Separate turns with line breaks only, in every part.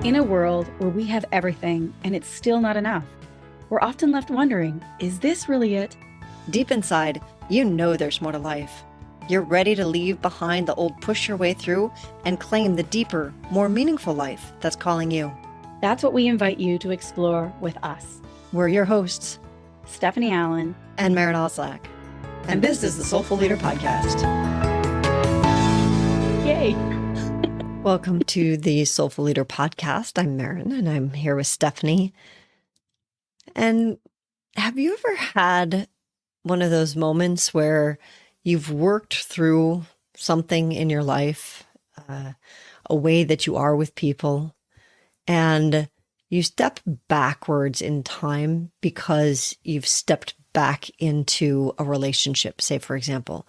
In a world where we have everything and it's still not enough, we're often left wondering, is this really it?
Deep inside, you know there's more to life. You're ready to leave behind the old push your way through and claim the deeper, more meaningful life that's calling you.
That's what we invite you to explore with us.
We're your hosts,
Stephanie Allen
and Maren and this is the Soulful Leader Podcast.
Yay!
Welcome to the Soulful Leader Podcast. I'm Maren, and I'm here with Stephanie. And have you ever had one of those moments where you've worked through something in your life, a way that you are with people, and you step backwards in time because you've stepped back into a relationship, say, for example?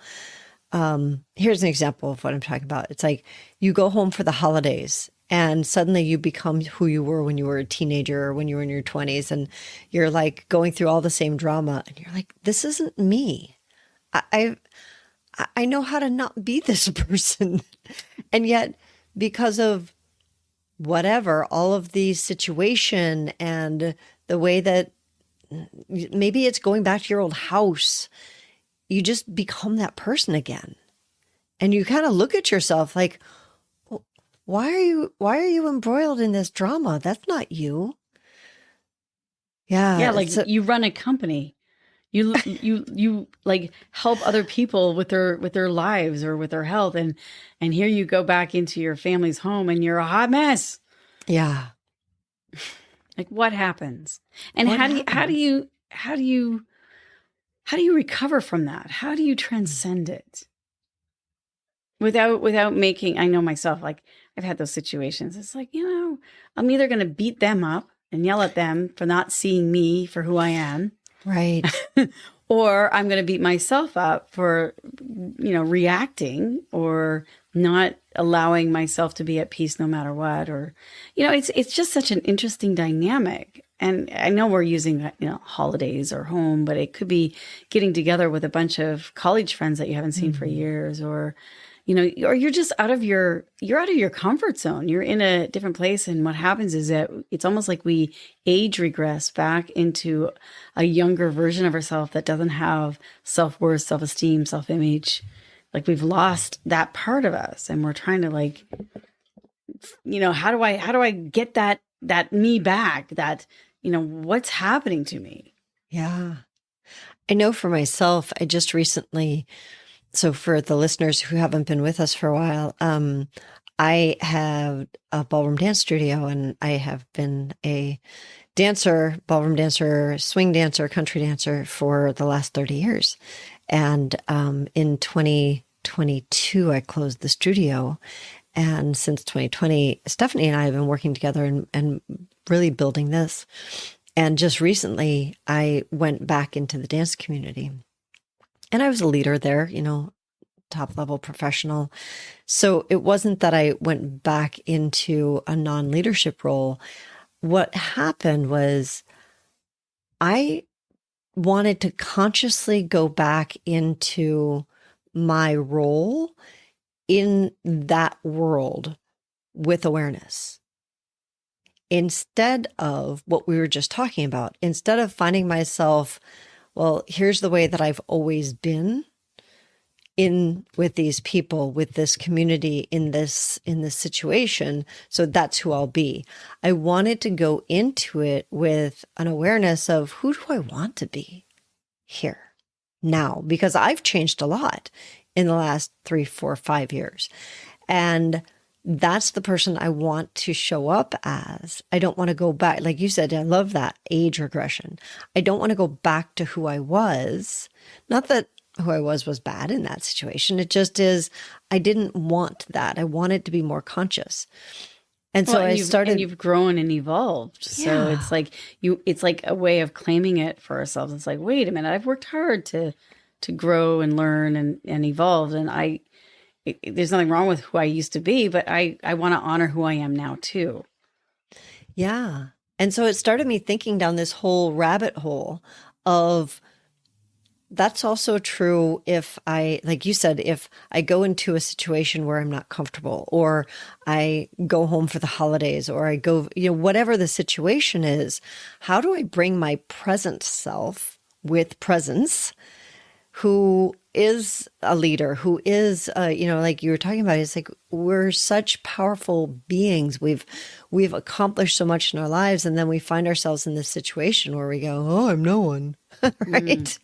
Here's an example of what I'm talking about. It's like you go home for the holidays and suddenly you become who you were when you were a teenager or when you were in your 20s, and you're like going through all the same drama and you're like, this isn't me. I know how to not be this person. And yet, because of whatever, all of the situation and the way that maybe it's going back to your old house, you just become that person again. And you kind of look at yourself like, why are you embroiled in this drama? That's not you.
Yeah, like you run a company. You like help other people with their lives or with their health, and here you go back into your family's home and you're a hot mess.
Yeah.
Like what happens? And how do you recover from that? How do you transcend it? Without making, I know myself, like I've had those situations. It's like, I'm either going to beat them up and yell at them for not seeing me for who I am.
Right.
Or I'm going to beat myself up for, reacting or not allowing myself to be at peace no matter what. Or, it's just such an interesting dynamic. And I know we're using, holidays or home, but it could be getting together with a bunch of college friends that you haven't seen for years, or, or you're just out of your comfort zone. You're in a different place. And what happens is that it's almost like we age regress back into a younger version of ourselves that doesn't have self-worth, self-esteem, self-image. Like we've lost that part of us, and we're trying to how do I get that me back? That, what's happening to me?
Yeah. I know for myself, I just recently, so for the listeners who haven't been with us for a while, I have a ballroom dance studio, and I have been a dancer, ballroom dancer, swing dancer, country dancer for the last 30 years. And in 2022, I closed the studio. And since 2020, Stephanie and I have been working together and really building this. And just recently, I went back into the dance community. And I was a leader there, top level professional. So it wasn't that I went back into a non-leadership role. What happened was I wanted to consciously go back into my role in that world with awareness. Instead of what we were just talking about, instead of finding myself, well, here's the way that I've always been in with these people, with this community, in this situation, so that's who I'll be. I wanted to go into it with an awareness of, who do I want to be here now? Because I've changed a lot in the last 3, 4, 5 years. And that's the person I want to show up as. I don't want to go back. Like you said, I love that age regression. I don't want to go back to who I was. Not that who I was bad in that situation. It just is, I didn't want that. I wanted to be more conscious. And so I started.
And you've grown and evolved. So it's like it's like a way of claiming it for ourselves. It's like, wait a minute, I've worked hard to grow and learn and evolve. And there's nothing wrong with who I used to be, but I want to honor who I am now too.
Yeah. And so it started me thinking down this whole rabbit hole of that's also true if I, like you said, if I go into a situation where I'm not comfortable, or I go home for the holidays, or I go, whatever the situation is, how do I bring my present self with presence, who is a leader, who is, like you were talking about, it's like we're such powerful beings. We've accomplished so much in our lives, and then we find ourselves in this situation where we go, "Oh, I'm no one," right?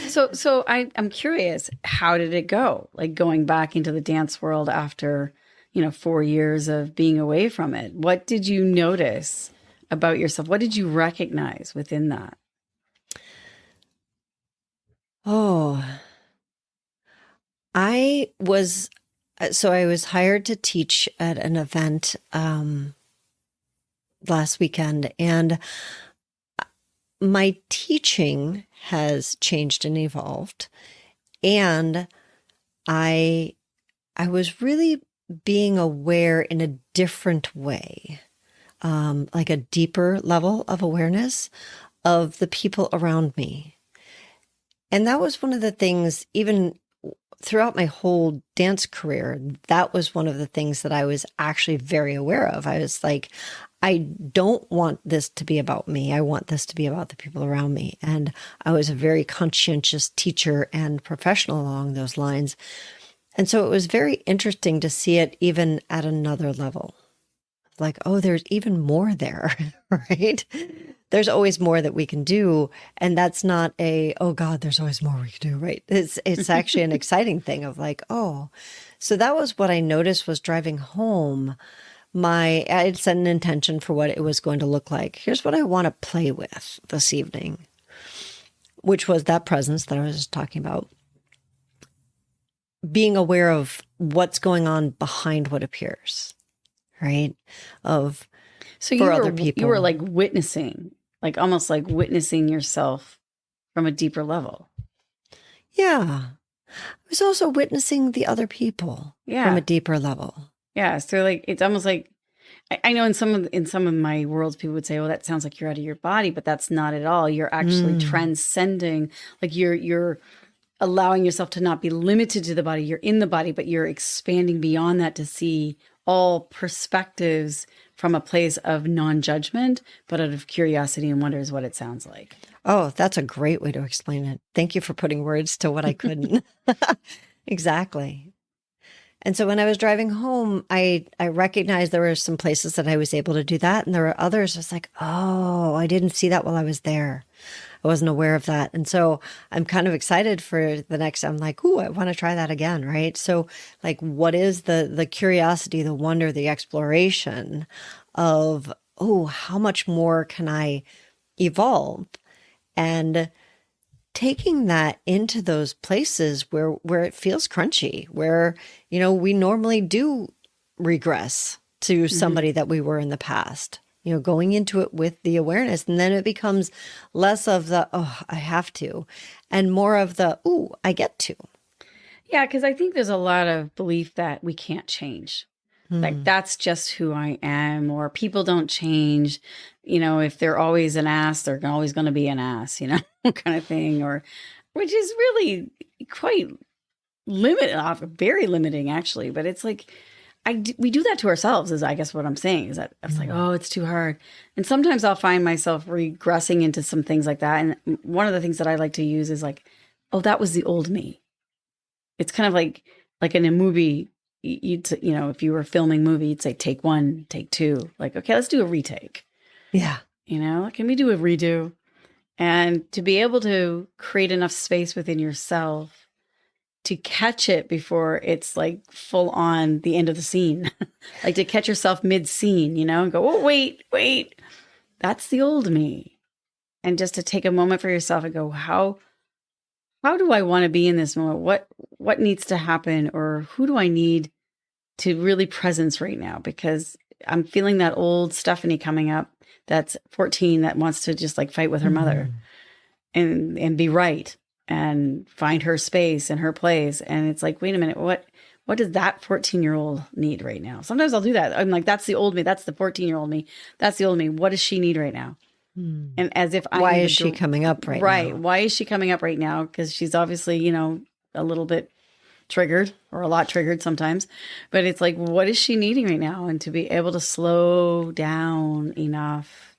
So I'm curious, how did it go? Like going back into the dance world after, 4 years of being away from it. What did you notice about yourself? What did you recognize within that?
Oh, I was hired to teach at an event last weekend, and my teaching has changed and evolved. And I was really being aware in a different way, like a deeper level of awareness of the people around me. And that was one of the things, even throughout my whole dance career, that was one of the things that I was actually very aware of. I was like, I don't want this to be about me. I want this to be about the people around me. And I was a very conscientious teacher and professional along those lines. And so it was very interesting to see it even at another level. Like, oh, there's even more there, right? There's always more that we can do. And that's not oh God, there's always more we can do, right? It's actually an exciting thing of like, oh, so that was what I noticed was driving home. I had set an intention for what it was going to look like. Here's what I want to play with this evening, which was that presence that I was just talking about. Being aware of what's going on behind what appears, right?
So
For other people.
You were like witnessing, like almost like witnessing yourself from a deeper level.
Yeah. I was also witnessing the other people from a deeper level.
Yeah. So like, it's almost like, I know in some of my worlds, people would say, "Oh, that sounds like you're out of your body," but that's not at all. You're actually transcending, like you're allowing yourself to not be limited to the body. You're in the body, but you're expanding beyond that to see all perspectives from a place of non-judgment, but out of curiosity and wonder is what it sounds like.
Oh, that's a great way to explain it. Thank you for putting words to what I couldn't. Exactly. And so when I was driving home, I recognized there were some places that I was able to do that. And there were others, it's like, oh, I didn't see that while I was there. I wasn't aware of that. And so I'm kind of excited for the next, I'm like, ooh, I want to try that again, right? So like, what is the curiosity, the wonder, the exploration of, oh, how much more can I evolve? And taking that into those places where it feels crunchy, where, we normally do regress to somebody that we were in the past, going into it with the awareness. And then it becomes less of the, oh, I have to, and more of the, ooh, I get to.
Yeah, because I think there's a lot of belief that we can't change. Like, that's just who I am, or people don't change. If they're always an ass, they're always going to be an ass, kind of thing, which is really quite very limiting, actually. But it's like, we do that to ourselves, is I guess what I'm saying, is that it's like, oh, it's too hard. And sometimes I'll find myself regressing into some things like that. And one of the things that I like to use is like, oh, that was the old me. It's kind of like in a movie, if you were filming a movie, you'd say, take one, take two. Like, okay, let's do a retake.
Yeah.
Can we do a redo? And to be able to create enough space within yourself to catch it before it's like full on the end of the scene, like to catch yourself mid scene, and go, oh, wait, that's the old me. And just to take a moment for yourself and go, how do I want to be in this moment? What needs to happen, or who do I need to really presence right now? Because I'm feeling that old Stephanie coming up, that's 14, that wants to just like fight with her mother and be right and find her space and her place. And it's like, wait a minute, what does that 14-year-old need right now? Sometimes I'll do that. I'm like, that's the old me. That's the 14-year-old me. That's the old me. What does she need right now? And as if
Why
I'm
is she coming up right now?
Why is she coming up right now? Because she's obviously, a little bit triggered or a lot triggered sometimes. But it's like, what is she needing right now? And to be able to slow down enough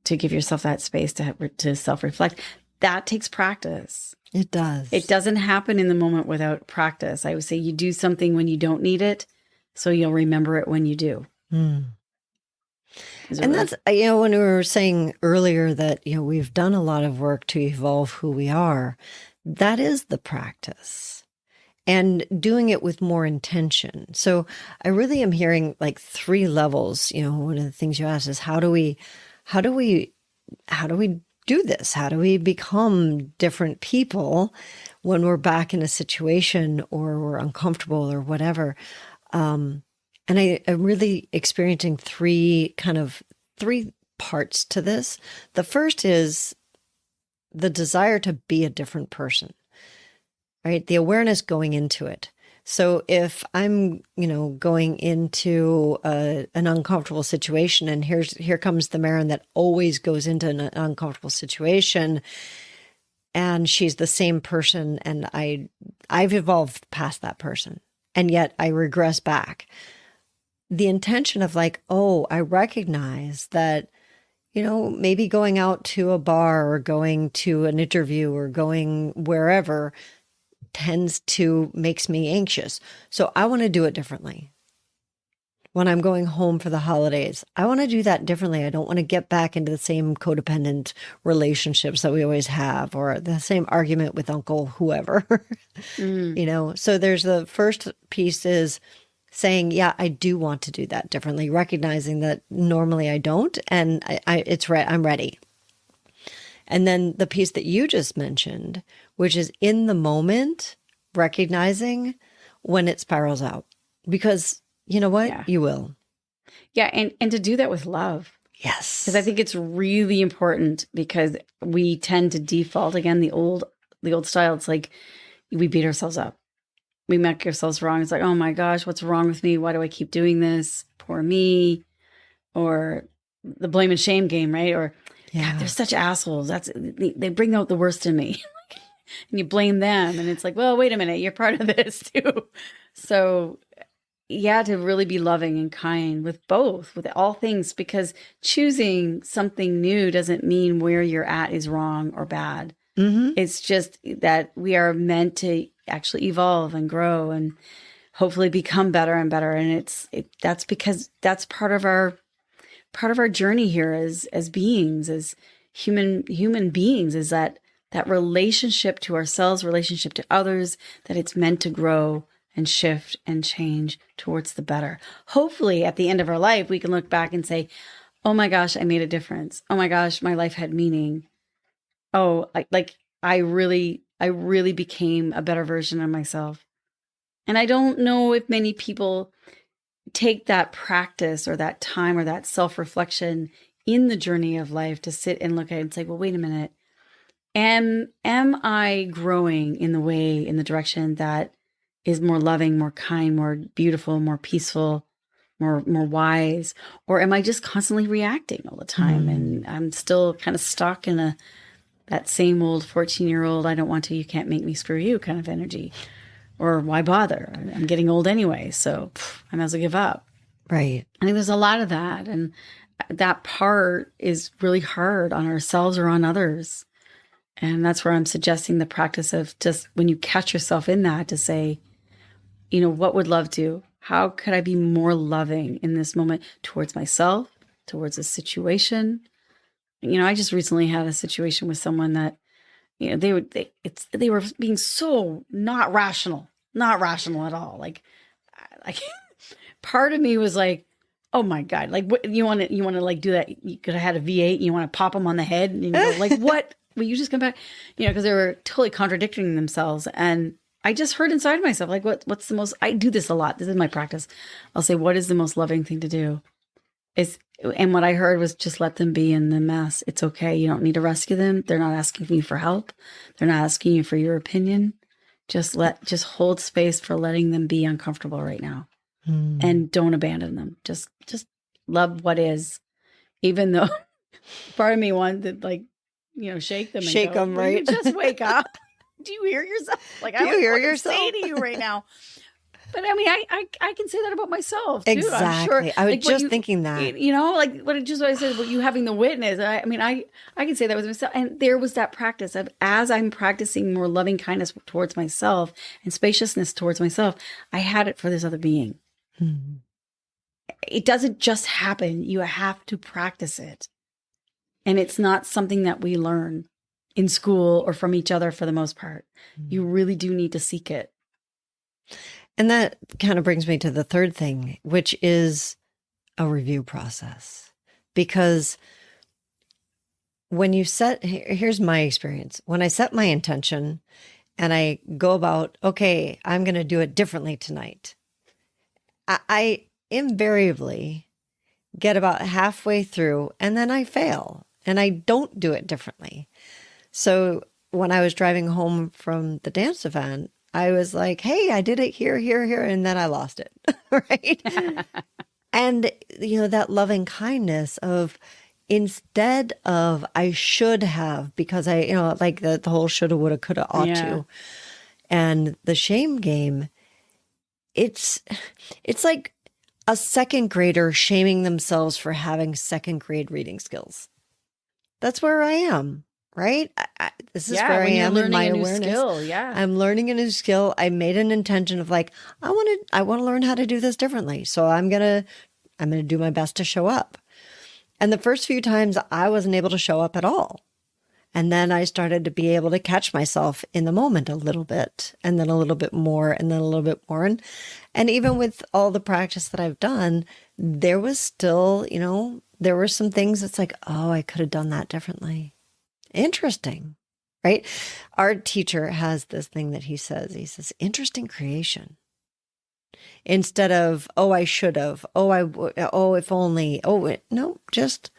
to give yourself that space to self-reflect, that takes practice.
It does.
It doesn't happen in the moment without practice. I would say you do something when you don't need it, so you'll remember it when you do.
And that's, when we were saying earlier that, we've done a lot of work to evolve who we are, that is the practice. And doing it with more intention. So I really am hearing like 3 levels. One of the things you asked is how do we do this? How do we become different people when we're back in a situation or we're uncomfortable or whatever? And I'm really experiencing 3 parts to this. The first is the desire to be a different person, right? The awareness going into it. So if I'm, going into an uncomfortable situation, and here comes the Maren that always goes into an uncomfortable situation, and she's the same person, and I've evolved past that person, and yet I regress back. The intention of like, oh, I recognize that, maybe going out to a bar or going to an interview or going wherever makes me anxious. So I want to do it differently. When I'm going home for the holidays, I want to do that differently. I don't want to get back into the same codependent relationships that we always have, or the same argument with Uncle whoever. So there's the first piece is saying, yeah, I do want to do that differently, recognizing that normally I don't, and I'm ready. And then the piece that you just mentioned, which is in the moment, recognizing when it spirals out. Because you know what?
Yeah.
You will.
Yeah. And to do that with love.
Yes.
Because I think it's really important, because we tend to default, again, the old style. It's like we beat ourselves up. We make ourselves wrong. It's like, oh my gosh, what's wrong with me? Why do I keep doing this? Poor me. Or the blame and shame game, right? Or God, they're such assholes. They bring out the worst in me. And you blame them. And it's like, well, wait a minute, you're part of this too. So yeah, to really be loving and kind with all things, because choosing something new doesn't mean where you're at is wrong or bad. It's just that we are meant to actually evolve and grow and hopefully become better and better. And that's because that's part of our journey here as beings, as human beings, is that relationship to ourselves, relationship to others, that it's meant to grow and shift and change towards the better. Hopefully at the end of our life, we can look back and say, oh my gosh, I made a difference. Oh my gosh, my life had meaning. Oh, I really became a better version of myself. And I don't know if many people take that practice or that time or that self-reflection in the journey of life to sit and look at it and say, well, wait a minute. Am I growing in the direction that is more loving, more kind, more beautiful, more peaceful, more wise? Or am I just constantly reacting all the time? And I'm still kind of stuck in that same old 14-year-old, I don't want to, you can't make me screw you kind of energy. Or why bother? I'm getting old anyway, so I might as well give up.
Right.
I think there's a lot of that. And that part is really hard on ourselves or on others. And that's where I'm suggesting the practice of just when you catch yourself in that, to say, what would love do? How could I be more loving in this moment towards myself, towards a situation? I just recently had a situation with someone that, they were being so not rational at all. Like part of me was like, oh my God, like what you want to like do that? You could have had a V8 and you want to pop them on the head and you go like, what? Will you just come back? Because they were totally contradicting themselves. And I just heard inside myself, like, what's the most, I do this a lot. This is my practice. I'll say, what is the most loving thing to do? And what I heard was just let them be in the mess. It's okay. You don't need to rescue them. They're not asking you for help. They're not asking you for your opinion. Just hold space for letting them be uncomfortable right now. And don't abandon them. Just love what is, even though Part of me wanted to shake them and
Shake
go,
them,
will you
right?
just wake up? Do you hear yourself? Like,
Do
I
you
don't know
hear
what to say
yourself?
to you right now. But I mean, I can say that about myself too. I'm sure.
Exactly. I was
Like what
just thinking that.
like what I said about you having the witness. I mean, I can say that with myself. And there was that practice of, as I'm practicing more loving kindness towards myself and spaciousness towards myself, I had it for this other being.
Hmm.
It doesn't just happen. You have to practice it. And it's not something that we learn in school or from each other for the most part. You really do need to seek it.
And that kind of brings me to the third thing, which is a review process. Because when you here's my experience. When I set my intention and I go about, okay, I'm going to do it differently tonight, I invariably get about halfway through and then I fail and I don't do it differently. So when I was driving home from the dance event, I was like, hey, I did it here, here, here. And then I lost it. Right. And, that loving kindness of, instead of I should have, because like the whole shoulda, woulda, coulda, ought to. And the shame game, it's like a second grader shaming themselves for having second grade reading skills. That's where I am, right? This is where I am in my awareness.
Skill, yeah.
I'm learning a new skill. I made an intention of like, I want to learn how to do this differently. So I'm going to do my best to show up. And the first few times I wasn't able to show up at all. And then I started to be able to catch myself in the moment a little bit, and then a little bit more, and then a little bit more. And even with all the practice that I've done, there was still, there were some things that's like, oh, I could have done that differently. Interesting, right? Our teacher has this thing that he says, interesting creation. Instead of, oh, I should have, oh, if only, no, just,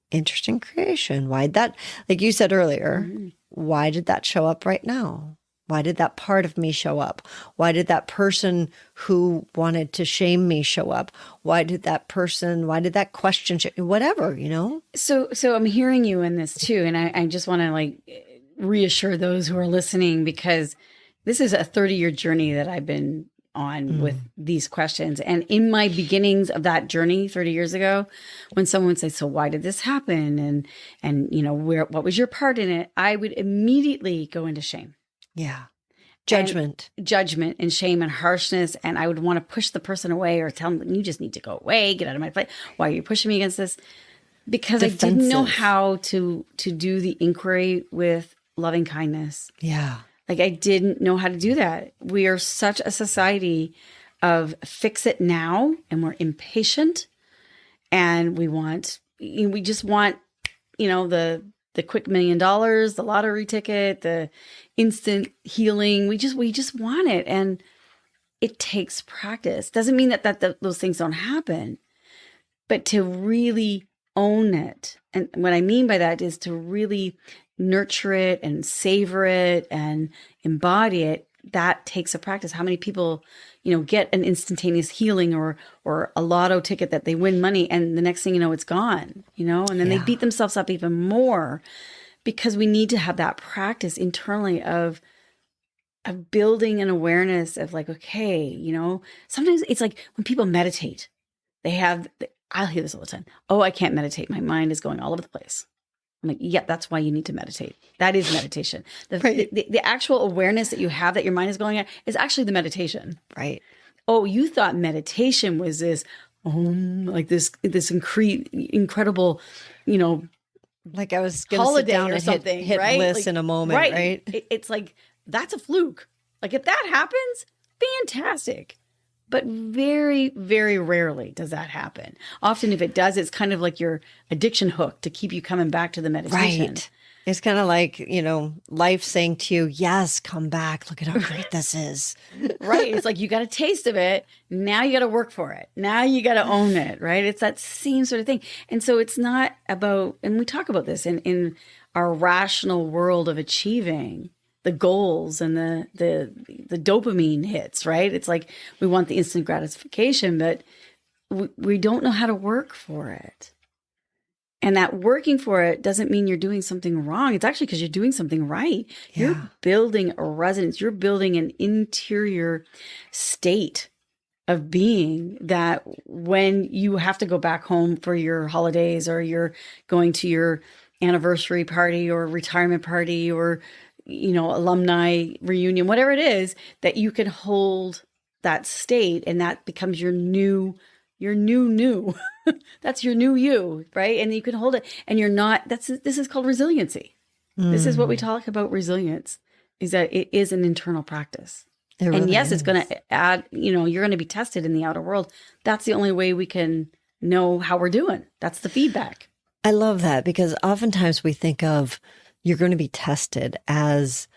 interesting creation. Why'd that, like you said earlier, why did that show up right now? Why did that part of me show up? Why did that person who wanted to shame me show up? Why did that question, whatever,
So I'm hearing you in this too. And I just want to reassure those who are listening, because this is a 30-year journey that I've been on with these questions. And in my beginnings of that journey 30 years ago, when someone would say, so why did this happen? And what was your part in it? I would immediately go into shame.
Yeah. Judgment
And shame and harshness. And I would want to push the person away or tell them, you just need to go away, get out of my place. Why are you pushing me against this? Because I didn't know how to do the inquiry with loving kindness.
Yeah.
Like, I didn't know how to do that. We are such a society of fix it now, and we're impatient, and we just want, the quick $1 million, the lottery ticket, the instant healing. We just want it. And it takes practice. Doesn't mean that those things don't happen, but to really own it. And what I mean by that is to really nurture it and savor it and embody it. That takes a practice. How many people, get an instantaneous healing or a lotto ticket that they win money, and the next thing you know, it's gone, and then they beat themselves up even more, because we need to have that practice internally of building an awareness of like, okay, sometimes it's like when people meditate, I'll hear this all the time. Oh, I can't meditate. My mind is going all over the place. I'm like, yeah, that's why you need to meditate. That is meditation. The actual awareness that you have that your mind is going at is actually the meditation.
Right.
Oh, you thought meditation was this, like this incredible,
like I was going to sit
holiday
down
or
and
something,
hit
right?
bliss in a moment, right?
It's like, that's a fluke. Like, if that happens, fantastic. But very, very rarely does that happen. Often if it does, it's kind of like your addiction hook to keep you coming back to the meditation.
Right. It's kind of like, life saying to you, yes, come back. Look at how great this is.
Right. It's like, you got a taste of it. Now you got to work for it. Now you got to own it. Right. It's that same sort of thing. And so it's not about, and we talk about this in our rational world of achieving the goals and the dopamine hits, right? It's like we want the instant gratification, but we don't know how to work for it. And that working for it doesn't mean you're doing something wrong. It's actually because you're doing something right.
Yeah.
You're building a resonance. You're building an interior state of being that when you have to go back home for your holidays, or you're going to your anniversary party or retirement party, or, alumni reunion, whatever it is, that you can hold that state, and that becomes your new. That's your new you, right? And you can hold it, and you're not, this is called resiliency. This is what we talk about resilience, is that it is an internal practice.
It
And
really
yes,
is.
it's going to add, you're going to be tested in the outer world. That's the only way we can know how we're doing. That's the feedback.
I love that, because oftentimes we think of you're going to be tested as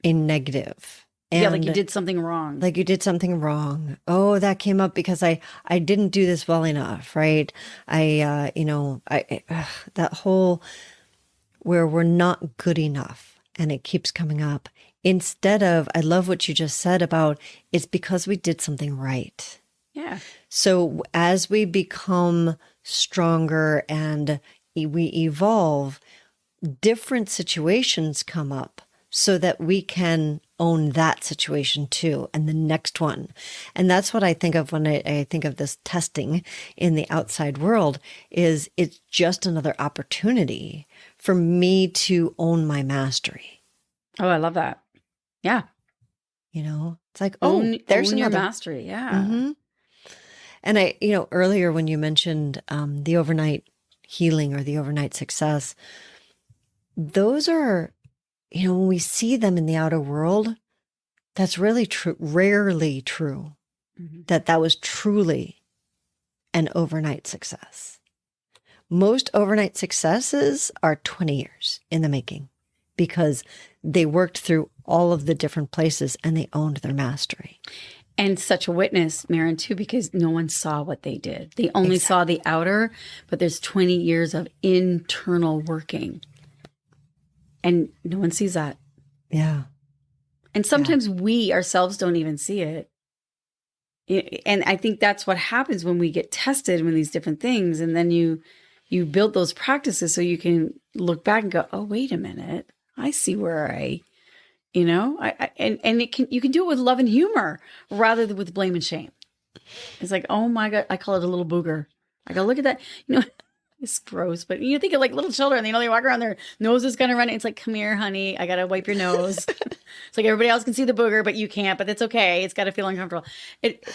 a negative. And
Yeah, like you did something wrong.
like you did something wrong. Oh, that came up because I didn't do this well enough, right? That whole where we're not good enough, and it keeps coming up. Instead of, I love what you just said about, it's because we did something right.
Yeah.
So as we become stronger and we evolve, different situations come up so that we can own that situation too, and the next one. And that's what I think of when I think of this testing in the outside world, is it's just another opportunity for me to own my mastery.
Oh, I love that. Yeah.
It's like,
There's
there's
your
another.
mastery. Yeah.
Mhm. And earlier when you mentioned the overnight healing or the overnight success, those are, when we see them in the outer world, that's really true, rarely true,
Mhm.
that was truly an overnight success. Most overnight successes are 20 years in the making, because they worked through all of the different places and they owned their mastery.
And such a witness, Maren, too, because no one saw what they did. They only saw the outer, but there's 20 years of internal working. And no one sees that.
Yeah.
And sometimes we ourselves don't even see it. And I think that's what happens when we get tested with these different things. And then you build those practices so you can look back and go, oh, wait a minute. I see where you can do it with love and humor rather than with blame and shame. It's like, oh my God, I call it a little booger. I go, look at that. It's gross, but you think of like little children, they walk around, their nose is going to run. It's like, come here, honey. I got to wipe your nose. It's like everybody else can see the booger, but you can't, but it's okay. It's got to feel uncomfortable.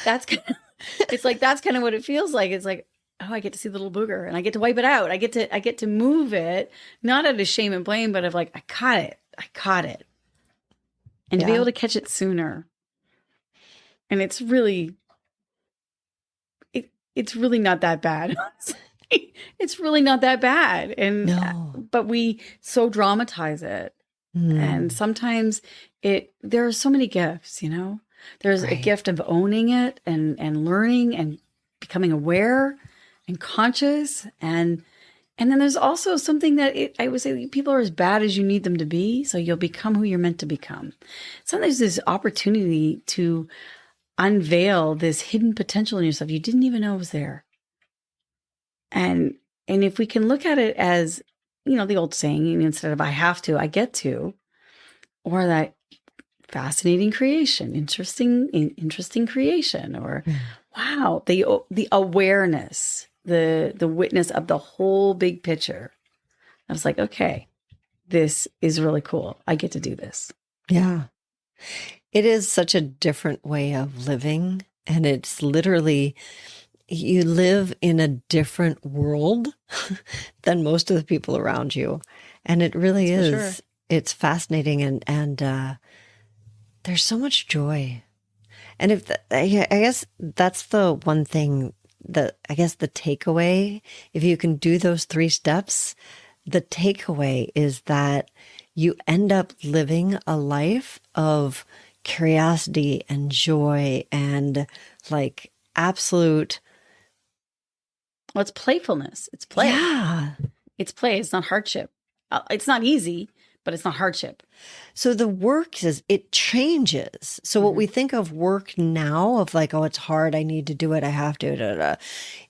That's kind of what it feels like. It's like, oh, I get to see the little booger and I get to wipe it out. I get to move it, not out of shame and blame, but of like, I caught it. And to be able to catch it sooner. And it's really not that bad. It's really not that bad. And but we so dramatize it. And sometimes there are so many gifts, There's a gift of owning it and learning and becoming aware and conscious. And then there's also something that I would say people are as bad as you need them to be. So you'll become who you're meant to become. Sometimes there's this opportunity to unveil this hidden potential in yourself you didn't even know was there. And if we can look at it as, the old saying, instead of I have to, I get to, or that fascinating creation, interesting creation, or wow, the awareness, the witness of the whole big picture. I was like, okay, this is really cool. I get to do this.
Yeah. It is such a different way of living. And it's literally, you live in a different world than most of the people around you. And it really is. Sure. It's fascinating. And there's so much joy. And I guess that's the one thing that, I guess the takeaway, if you can do those 3 steps, the takeaway is that you end up living a life of curiosity and joy and like absolute.
Well, it's playfulness. It's play.
Yeah.
It's play. It's not hardship. It's not easy, but it's not hardship.
So the work is, it changes. So what we think of work now of like, oh, it's hard, I need to do it, I have to, da, da, da.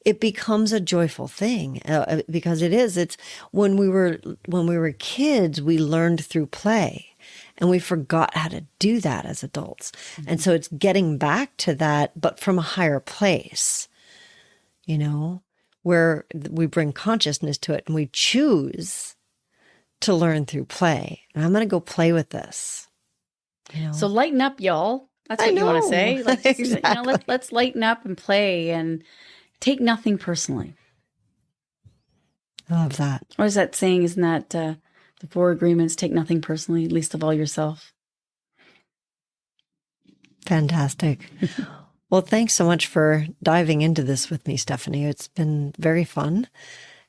It becomes a joyful thing because it is. It's when we were kids, we learned through play. And we forgot how to do that as adults. And so it's getting back to that, but from a higher place, you know, where we bring consciousness to it and we choose to learn through play. And I'm going to go play with this. You know?
So lighten up, y'all. That's what you want to say. Like,
Exactly.
You know, let's lighten up and play and take nothing personally.
I love that.
What is that saying? Isn't that the 4 agreements? Take nothing personally, least of all yourself.
Fantastic. Well, thanks so much for diving into this with me, Stephanie. It's been very fun,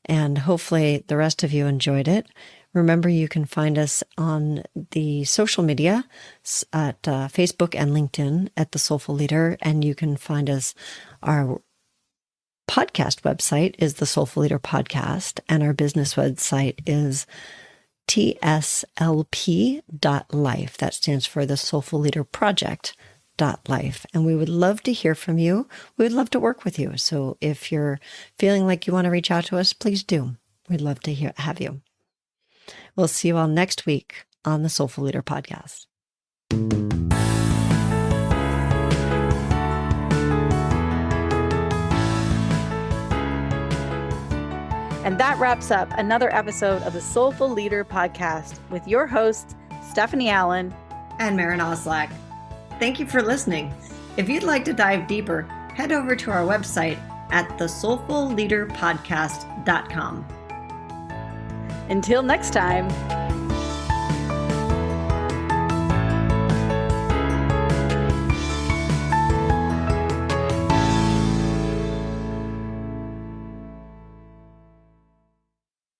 and hopefully the rest of you enjoyed it. Remember, you can find us on the social media at Facebook and LinkedIn at The Soulful Leader, and you can find us, our podcast website is The Soulful Leader Podcast, and our business website is tslp.life. That stands for the Soulful Leader Project.life. And we would love to hear from you. We would love to work with you. So if you're feeling like you want to reach out to us, please do. We'd love to have you. We'll see you all next week on the Soulful Leader Podcast.
And that wraps up another episode of the Soulful Leader Podcast with your hosts, Stephanie Allen
and Maren Oslack. Thank you for listening. If you'd like to dive deeper, head over to our website at thesoulfulleaderpodcast.com.
Until next time.